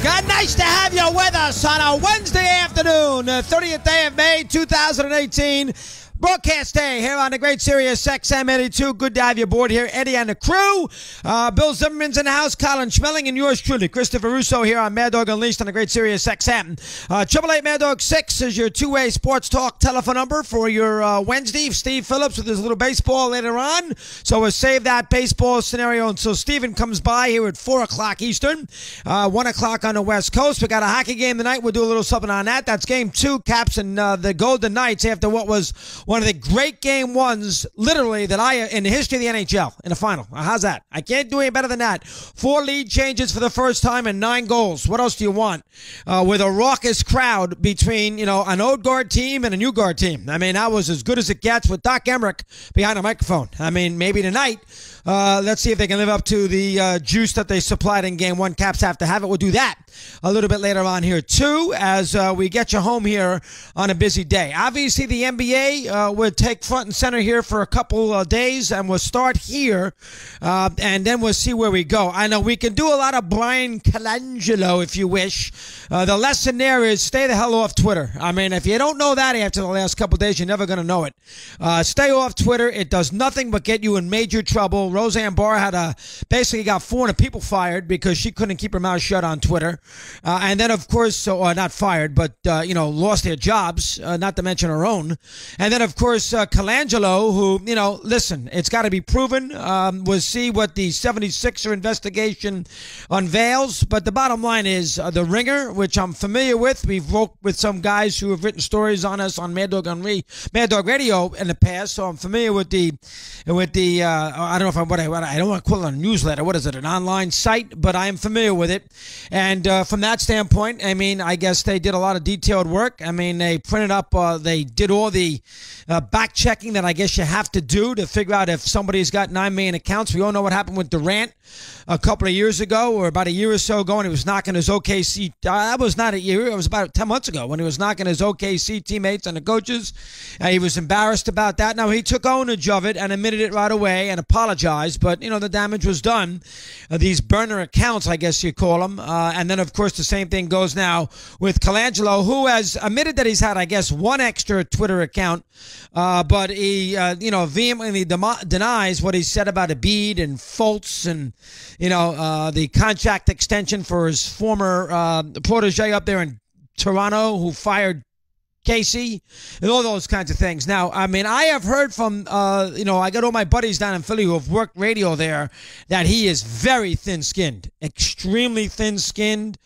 God, nice to have you with us on a Wednesday afternoon, 30th day of May, 2018. Broadcast day here on the great Sirius XM 82. Good to have you aboard here. Eddie and the crew. Bill Zimmerman's in the house. Colin Schmeling and yours truly, Christopher Russo here on Mad Dog Unleashed on the great Sirius XM. 888 Mad Dog 6 is your two-way sports talk telephone number for your Wednesday. Steve Phillips with his little baseball later on. So we'll save that baseball scenario until Steven comes by here at 4 o'clock Eastern, 1 o'clock on the West Coast. We got a hockey game tonight. We'll do a little something on that. That's game 2, Caps and the Golden Knights after what was one of the great game ones, literally, that in the history of the NHL in the final. How's that? I can't do any better than that. 4 lead changes for the first time and 9 goals. What else do you want? With a raucous crowd between, an old guard team and a new guard team. I mean, that was as good as it gets with Doc Emmerich behind a microphone. I mean, maybe tonight, let's see if they can live up to the juice that they supplied in game 1. Caps have to have it. We'll do that a little bit later on here, too, as we get you home here on a busy day. Obviously, the NBA would take front and center here for a couple of days, and we'll start here, and then we'll see where we go. I know we can do a lot of Brian Colangelo if you wish. The lesson there is stay the hell off Twitter. I mean, if you don't know that after the last couple of days, you're never going to know it. Stay off Twitter. It does nothing but get you in major trouble. Roseanne Barr basically got 400 people fired because she couldn't keep her mouth shut on Twitter. And then, of course, not fired, but, lost their jobs, not to mention her own. And then, of course, Colangelo, who, listen, it's got to be proven. We'll see what the 76er investigation unveils. But the bottom line is The Ringer, which I'm familiar with. We've worked with some guys who have written stories on us on Mad Dog Radio in the past, so I'm familiar with the I don't know if I don't want to call it a newsletter. What is it, an online site? But I am familiar with it. And from that standpoint, I mean, I guess they did a lot of detailed work. I mean, they printed up, they did all the back checking that I guess you have to do to figure out if somebody's got 9 million accounts. We all know what happened with Durant a couple of years ago, or about a year or so ago, when he was knocking his OKC. That was not a year. It was about 10 months ago when he was knocking his OKC teammates and the coaches. He was embarrassed about that. Now, he took ownerage of it and admitted it right away and apologized, but, the damage was done. These burner accounts, I guess you call them. And then, of course, the same thing goes now with Colangelo, who has admitted that he's had, I guess, 1 extra Twitter account, but he, vehemently denies what he said about Embiid and Fultz and, the contract extension for his former protege up there in Toronto who fired Casey, and all those kinds of things. Now, I mean, I have heard from, I got all my buddies down in Philly who have worked radio there, that he is very thin-skinned, extremely thin-skinned.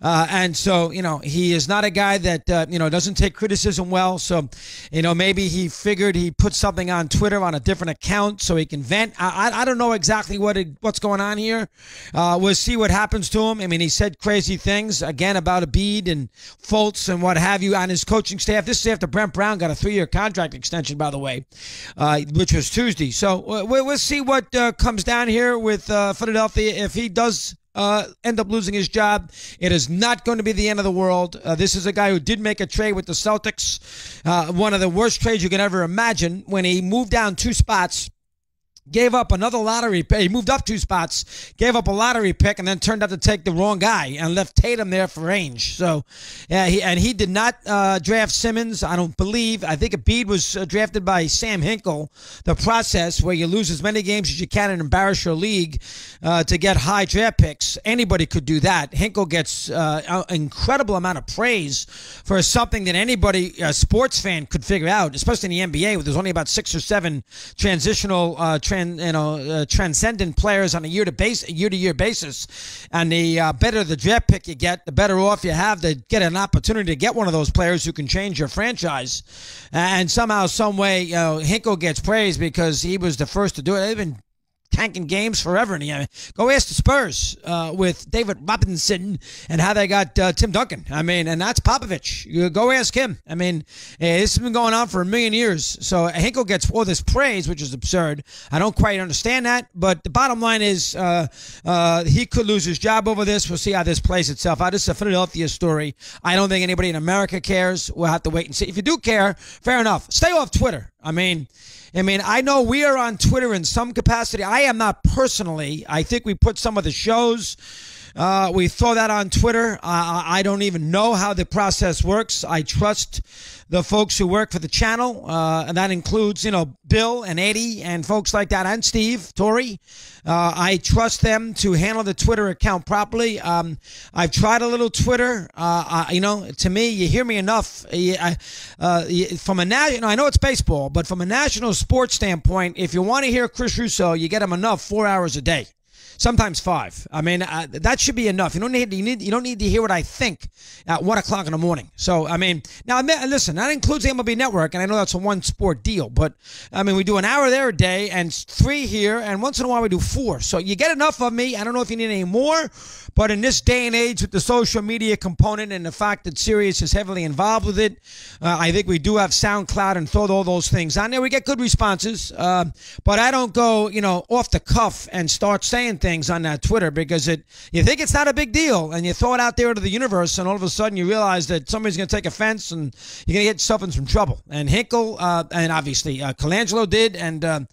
And so, he is not a guy that, doesn't take criticism well. So, maybe he figured he put something on Twitter on a different account so he can vent. I don't know exactly what's going on here. We'll see what happens to him. I mean, he said crazy things, again, about Embiid and Fultz and what have you on his coaching staff. This is after Brent Brown got a 3-year contract extension, by the way, which was Tuesday. So we'll see what comes down here with Philadelphia. If he does end up losing his job, it is not going to be the end of the world. This is a guy who did make a trade with the Celtics, one of the worst trades you can ever imagine, when he moved down 2 spots. Gave up another lottery pick. He moved up 2 spots, gave up a lottery pick, and then turned out to take the wrong guy and left Tatum there for range. So, he did not draft Simmons, I don't believe. I think Embiid was drafted by Sam Hinkle, the process where you lose as many games as you can and embarrass your league to get high draft picks. Anybody could do that. Hinkle gets an incredible amount of praise for something that anybody, a sports fan, could figure out, especially in the NBA, where there's only about 6 or 7 transitional transcendent players on a year-to-year basis, and the better the draft pick you get, the better off you have to get an opportunity to get one of those players who can change your franchise. And somehow, some way, Hinkle gets praised because he was the first to do it. They've been tanking games forever. And go ask the Spurs with David Robinson and how they got Tim Duncan. I mean, and that's Popovich. You go ask him. I mean, this has been going on for 1,000,000 years. So Hinkle gets all this praise, which is absurd. I don't quite understand that. But the bottom line is he could lose his job over this. We'll see how this plays itself out. This is a Philadelphia story. I don't think anybody in America cares. We'll have to wait and see. If you do care, fair enough. Stay off Twitter. I mean, I know we are on Twitter in some capacity. I am not personally. I think we put some of the shows We throw that on Twitter. I don't even know how the process works. I trust the folks who work for the channel, and that includes, Bill and Eddie and folks like that, and Steve, Tori. I trust them to handle the Twitter account properly. I've tried a little Twitter. To me, you hear me enough. From I know it's baseball, but from a national sports standpoint, if you want to hear Chris Russo, you get him enough 4 hours a day. Sometimes 5. I mean, that should be enough. You don't need to hear what I think at 1 o'clock in the morning. So, I mean, now listen, that includes the MLB Network, and I know that's a one sport deal, but I mean, we do an hour there a day and 3 here, and once in a while we do 4. So you get enough of me. I don't know if you need any more, but in this day and age with the social media component and the fact that Sirius is heavily involved with it, I think we do have SoundCloud and throw all those things on there. We get good responses, but I don't go, off the cuff and start saying things on that Twitter because you think it's not a big deal and you throw it out there into the universe and all of a sudden you realize that somebody's going to take offense and you're going to get yourself in some trouble. And Hinkle and obviously Colangelo did, and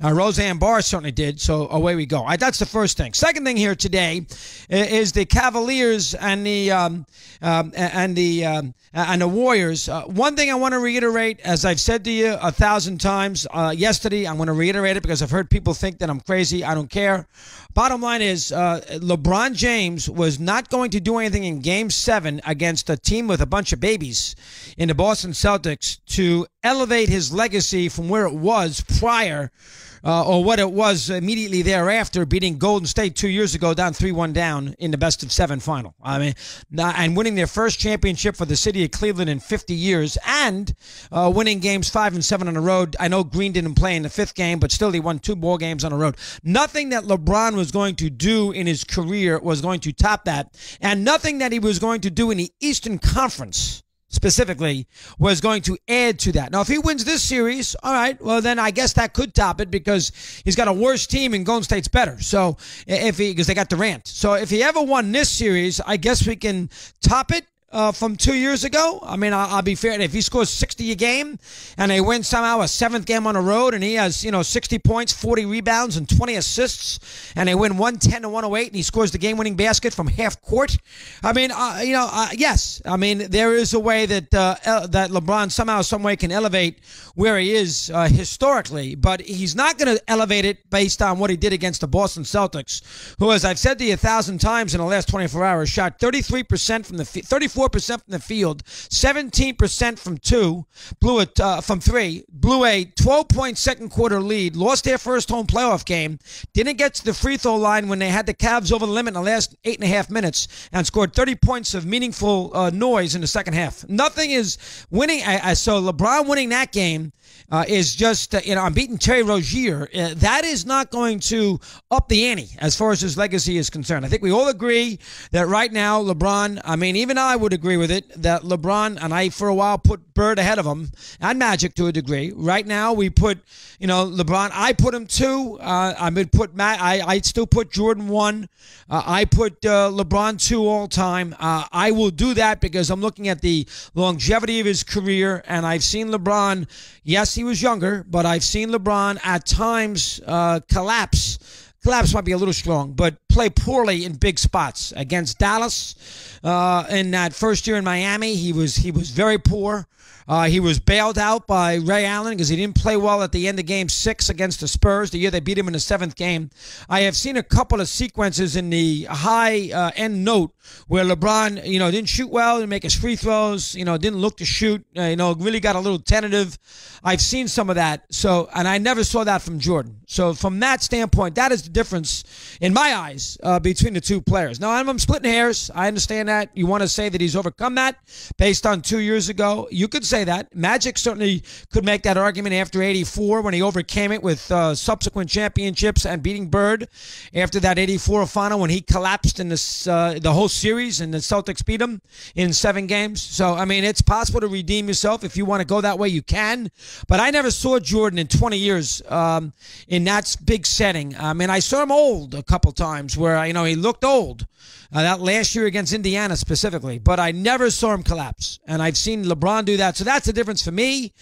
Roseanne Barr certainly did. So away we go. That's the first thing. Second thing here today is the Cavaliers and the Warriors. One thing I want to reiterate, as I've said to you 1,000 times yesterday, I'm going to reiterate it because I've heard people think that I'm crazy. I don't care. Bottom line is LeBron James was not going to do anything in Game 7 against a team with a bunch of babies in the Boston Celtics to elevate his legacy from where it was prior or what it was immediately thereafter, beating Golden State 2 years ago down 3-1 down in the best-of-7 final. I mean, and winning their first championship for the city of Cleveland in 50 years and winning games 5 and 7 on the road. I know Green didn't play in the 5th game, but still he won 2 ball games on the road. Nothing that LeBron was going to do in his career was going to top that, and nothing that he was going to do in the Eastern Conference specifically was going to add to that. Now, if he wins this series, all right, well, then I guess that could top it because he's got a worse team and Golden State's better. So because they got Durant. So if he ever won this series, I guess we can top it. From 2 years ago. I mean, I'll be fair. If he scores 60 a game and they win somehow a 7th game on the road and he has, 60 points, 40 rebounds, and 20 assists, and they win 110 to 108 and he scores the game-winning basket from half court, I mean, yes. I mean, there is a way that that LeBron somehow, some way can elevate where he is historically, but he's not going to elevate it based on what he did against the Boston Celtics, who, as I've said to you 1,000 times in the last 24 hours, shot 33% from the 34% from the field, 17% from 2, from 3, blew a 12-point second quarter lead, lost their first home playoff game, didn't get to the free throw line when they had the Cavs over the limit in the last 8.5 minutes, and scored 30 points of meaningful noise in the second half. Nothing is winning. So LeBron winning that game is just, I'm beating Terry Rozier. That is not going to up the ante as far as his legacy is concerned. I think we all agree that right now, LeBron, I mean, even I would agree with it, that LeBron, and I for a while put Bird ahead of him, and Magic to a degree. Right now, we put, LeBron, I put him 2. I would put I'd still put Jordan 1. I put LeBron 2 all time. I will do that because I'm looking at the longevity of his career, and I've seen LeBron, yes, he was younger, but I've seen LeBron at times collapse might be a little strong, but play poorly in big spots. Against Dallas in that first year in Miami, he was very poor. He was bailed out by Ray Allen because he didn't play well at the end of Game 6 against the Spurs, the year they beat him in the 7th game. I have seen a couple of sequences in the high-end note where LeBron, didn't shoot well, didn't make his free throws, didn't look to shoot, really got a little tentative. I've seen some of that, and I never saw that from Jordan. So from that standpoint, that is the difference, in my eyes, between the two players. Now, I'm splitting hairs. I understand that. You want to say that he's overcome that based on 2 years ago. You could say that. Magic certainly could make that argument after 84 when he overcame it with subsequent championships and beating Bird after that 84 final when he collapsed in this, the whole series and the Celtics beat him in 7 games. So, I mean, it's possible to redeem yourself. If you want to go that way, you can. But I never saw Jordan in 20 years in that big setting. I mean, I saw him old a couple times. times where, he looked old. That last year against Indiana specifically, but I never saw him collapse. And I've seen LeBron do that. So that's the difference for me.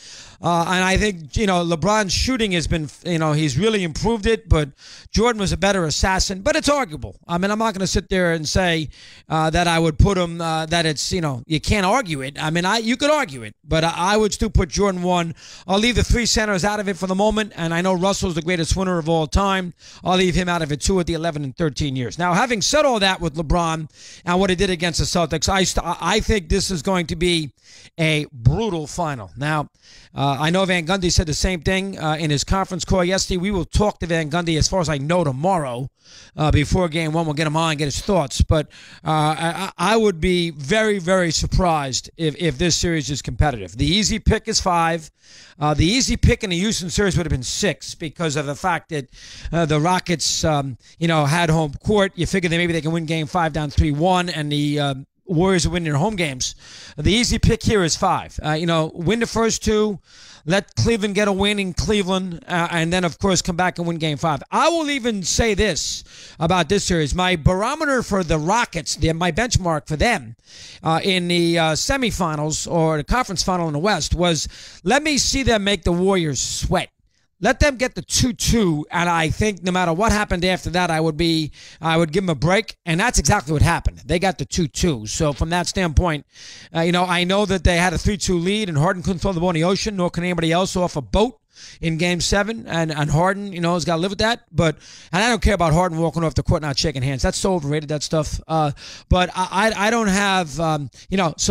And I think, LeBron's shooting has been, he's really improved it, but Jordan was a better assassin. But it's arguable. I mean, I'm not going to sit there and say that I would put him, that it's, you can't argue it. I mean, you could argue it, but I would still put Jordan 1. I'll leave the 3 centers out of it for the moment. And I know Russell's the greatest winner of all time. I'll leave him out of it too at the 11 and 13 years. Now, having said all that with LeBron and what he did against the Celtics, I think this is going to be a brutal final. Now, I know Van Gundy said the same thing in his conference call yesterday. We will talk to Van Gundy, as far as I know, tomorrow before Game 1. We'll get him on and get his thoughts. But I would be very, very surprised if this series is competitive. The easy pick is 5. The easy pick in the Houston series would have been 6 because of the fact that the Rockets, had home court. You figure that maybe they can win Game 5 down 3-1, and the Warriors are winning their home games. The easy pick here is 5. Win the first 2, let Cleveland get a win in Cleveland, and then, of course, come back and win Game 5. I will even say this about this series. My barometer for the Rockets, my benchmark for them in the semifinals or the conference final in the West was, let me see them make the Warriors sweat. Let them get the 2-2, and I think no matter what happened after that, I would give them a break, and that's exactly what happened. They got the 2-2. So from that standpoint, I know that they had a 3-2 lead, and Harden couldn't throw the ball in the ocean, nor can anybody else off a boat in Game 7, and Harden, has got to live with that. And I don't care about Harden walking off the court not shaking hands. That's so overrated, that stuff. But I don't have, so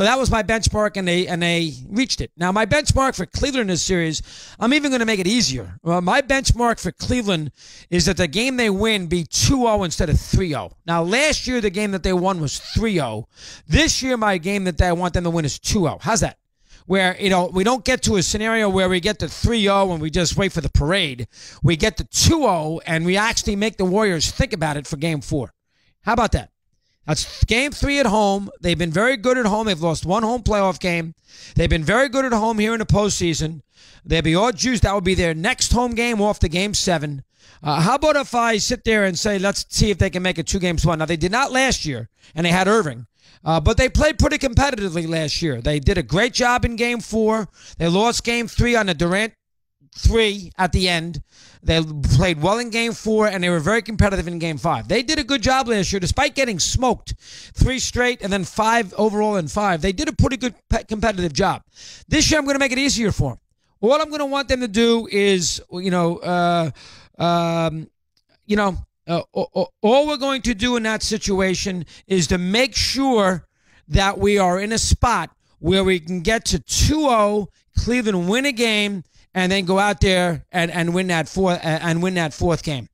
that was my benchmark, and they reached it. Now, my benchmark for Cleveland in this series, I'm even going to make it easier. My benchmark for Cleveland is that the game they win be 2-0 instead of 3-0. Now, last year, the game that they won was 3-0. This year, my game that I want them to win is 2-0. How's that? Where, we don't get to a scenario where we get to 3-0 and we just wait for the parade. We get to 2-0 and we actually make the Warriors think about it for Game 4. How about that? That's Game 3 at home. They've been very good at home. They've lost 1 home playoff game. They've been very good at home here in the postseason. They'll be all juiced. That will be their next home game off the Game 7. How about if I sit there and say, let's see if they can make it 2 games to 1. Now, they did not last year, and they had Irving. But they played pretty competitively last year. They did a great job in Game 4. They lost Game 3 on the Durant 3 at the end. They played well in Game 4, and they were very competitive in Game 5. They did a good job last year, despite getting smoked 3 straight and then 5 overall in 5. They did a pretty good competitive job. This year, I'm going to make it easier for them. All I'm going to want them to do is, all we're going to do in that situation is to make sure that we are in a spot where we can get to 2-0, Cleveland win a game, and then go out there and win that fourth game,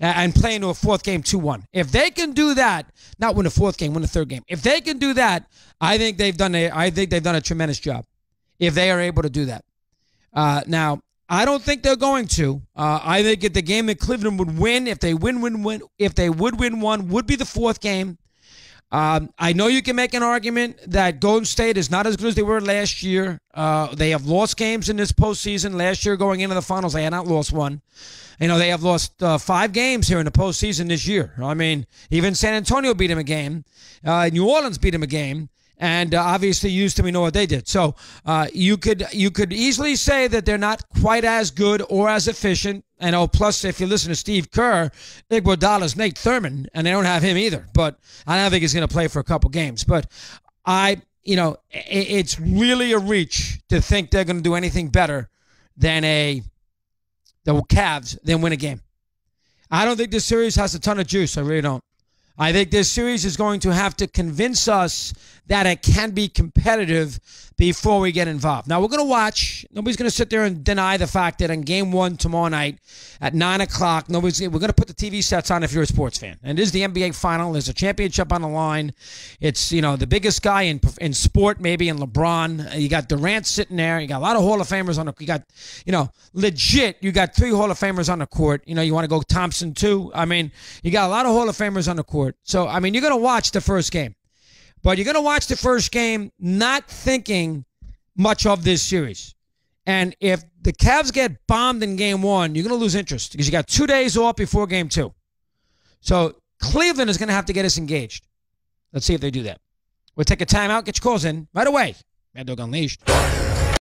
and play into a fourth game 2-1. If they can do that, not win a fourth game, win a third game. If they can do that, I think they've done a tremendous job. If they are able to do that, now. I don't think they're going to. I think the game that Cleveland would win, if they would win one, would be the fourth game. I know you can make an argument that Golden State is not as good as they were last year. They have lost games in this postseason. Last year, going into the finals, they had not lost one. They have lost 5 games here in the postseason this year. I mean, even San Antonio beat them a game. New Orleans beat them a game. And obviously, Houston, we know what they did. So you could easily say that they're not quite as good or as efficient. Plus, if you listen to Steve Kerr, Iguodala's Nate Thurman, and they don't have him either. But I don't think he's going to play for a couple games. But it's really a reach to think they're going to do anything better than the Cavs than win a game. I don't think this series has a ton of juice. I really don't. I think this series is going to have to convince us that it can be competitive before we get involved. Now, we're going to watch. Nobody's going to sit there and deny the fact that in Game 1 tomorrow night at 9 o'clock, we're going to put the TV sets on if you're a sports fan. And it is the NBA Final. There's a championship on the line. It's, the biggest guy in sport, maybe in LeBron. You got Durant sitting there. You got a lot of Hall of Famers on the. You got, legit, you got 3 Hall of Famers on the court. You want to go Thompson, too. I mean, you got a lot of Hall of Famers on the court. So, I mean, you're going to watch the first game. But you're going to watch the first game not thinking much of this series. And if the Cavs get bombed in Game 1, you're going to lose interest because you got 2 days off before Game 2. So Cleveland is going to have to get us engaged. Let's see if they do that. We'll take a timeout. Get your calls in right away. Mad Dog Unleashed.